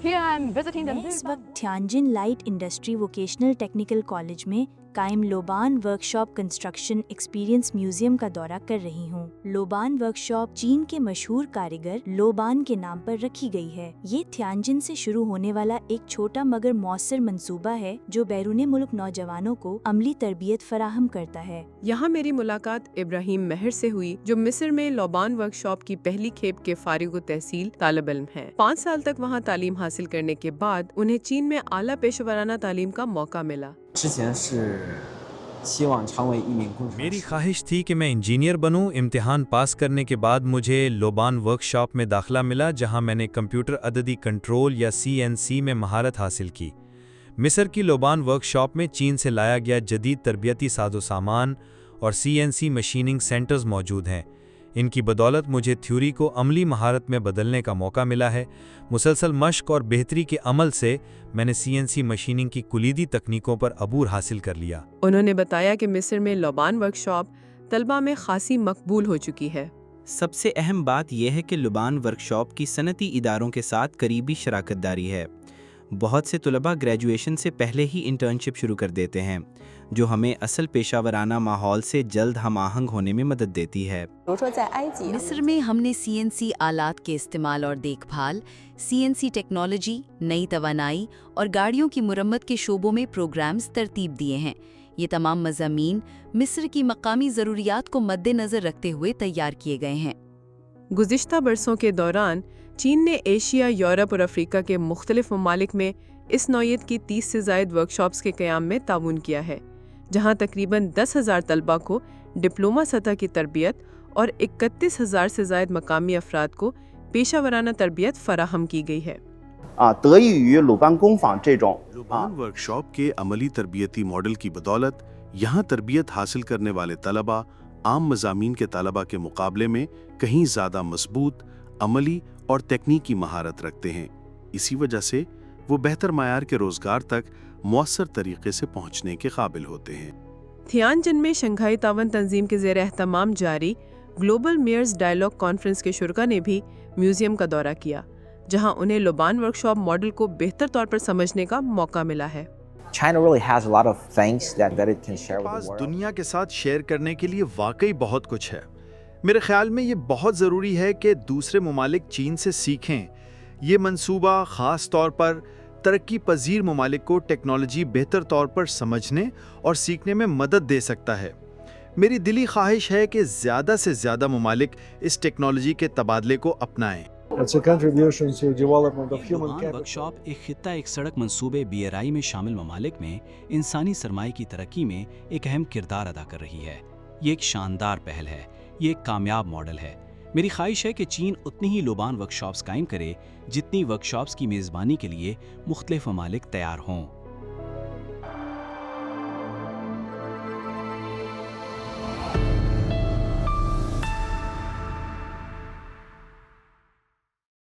Here I am visiting the मैं इस वक्त Tianjin light industry vocational technical college में कायम लोबान वर्कशॉप कंस्ट्रक्शन एक्सपीरियंस म्यूजियम का दौरा कर रही हूँ। लोबान वर्कशॉप चीन के मशहूर कारीगर लोबान के नाम पर रखी गई है। ये थियानजिन से शुरू होने वाला एक छोटा मगर मौसर मंसूबा है जो बैरून मुल्क नौजवानों को अमली तरबियत फराहम करता है। यहाँ मेरी मुलाकात इब्राहिम महर से हुई, जो मिस्र में लोबान वर्कशॉप की पहली खेप के फारिग तहसील तालिब इल्म हैं। 5 साल तक वहाँ तालीम हासिल करने के बाद उन्हें चीन में आला पेशेवराना तालीम का मौका मिला। मेरी ख्वाहिश थी कि मैं इंजीनियर बनूं। इम्तिहान पास करने के बाद मुझे लोबान वर्कशॉप में दाखिला मिला, जहां मैंने कंप्यूटर अददी कंट्रोल या CNC में महारत हासिल की। मिस्र की लोबान वर्कशॉप में चीन से लाया गया जदीद तरबियती साजो सामान और CNC मशीनिंग सेंटर्स मौजूद हैं। इनकी बदौलत मुझे थ्योरी को अमली महारत में बदलने का मौका मिला है। मुसलसल मश्क और बेहतरी के अमल से मैंने CNC मशीनिंग की कुलीदी तकनीकों पर अबूर हासिल कर लिया। उन्होंने बताया कि मिस्र में लोबान वर्कशॉप तलबा में खासी मकबूल हो चुकी है। सबसे अहम बात यह है कि लोबान वर्कशॉप की सनती इदारों के साथ करीबी शराकत दारी है। बहुत से तलबा ग्रेजुएशन से पहले ही इंटर्नशिप शुरू कर देते हैं, जो हमें असल पेशावराना माहौल से जल्द हम आहंग होने में मदद देती है। मिस्र में हमने CNC आलात के इस्तेमाल और देखभाल, CNC टेक्नोलॉजी, नई तवानाई और गाड़ियों की मुरम्मत के शोबों में प्रोग्राम्स तरतीब दिए हैं। ये तमाम मज़ामीन मिस्र की मकामी ज़रूरियात को मद्देनज़र रखते हुए तैयार किए गए हैं। गुज़िश्ता बरसों के दौरान चीन ने एशिया, यूरोप और अफ्रीका के मुख्तलिफ ममालिक में इस नौयत की 30 से ज़ायद वर्कशॉप्स के क़याम में ताउन किया है, जहाँ तकरीबन 10,000 तलबा को डिप्लोमा सतह की तरबियत और 31,000 से ज़ायद मकामी अफराद को पेशावराना तरबियत फराहम की गई है। लोबान वर्कशॉप के अमली तरबियती मॉडल की बदौलत यहाँ तरबियत हासिल करने वाले तलबा आम मज़ामीन के तलबा के मुकाबले में कहीं ज़्यादा मजबूत अमली और तकनीकी महारत रखते हैं। इसी वजह से वो बेहतर मायार के रोज़गार तक मौसर तरीके से पहुँचने के काबिल होते हैं। थियानजिन में शंघाई तावन तंजीम के ज़ेर एहतमाम जारी ग्लोबल मेयर्स डायलॉग कॉन्फ्रेंस के शुरका ने भी म्यूजियम का दौरा किया, जहां उन्हें लोबान वर्कशॉप मॉडल को बेहतर तौर पर समझने का मौका मिला है। पास दुनिया के साथ शेयर करने के लिए वाकई बहुत कुछ है। मेरे ख्याल में ये बहुत ज़रूरी है कि दूसरे ममालिक चीन से सीखें। ये मंसूबा ख़ास तौर पर तरक्की पजीर ममालिक को टेक्नोलॉजी बेहतर तौर पर समझने और सीखने में मदद दे सकता है। मेरी दिली ख्वाहिश है कि ज़्यादा से ज़्यादा ममालिक इस टेक्नोलॉजी के तबादले को अपनाएं। वर्कशॉप एक खित्ता एक सड़क मंसूबे BRI में शामिल ममालिक में इंसानी सरमाए की तरक्की में एक अहम किरदार अदा कर रही है। ये एक शानदार पहल है, ये एक कामयाब मॉडल है। मेरी ख्वाहिश है कि चीन उतनी ही लोबान वर्कशॉप्स कायम करे जितनी वर्कशॉप्स की मेज़बानी के लिए मुख्तलिफ ममालिक तैयार हों।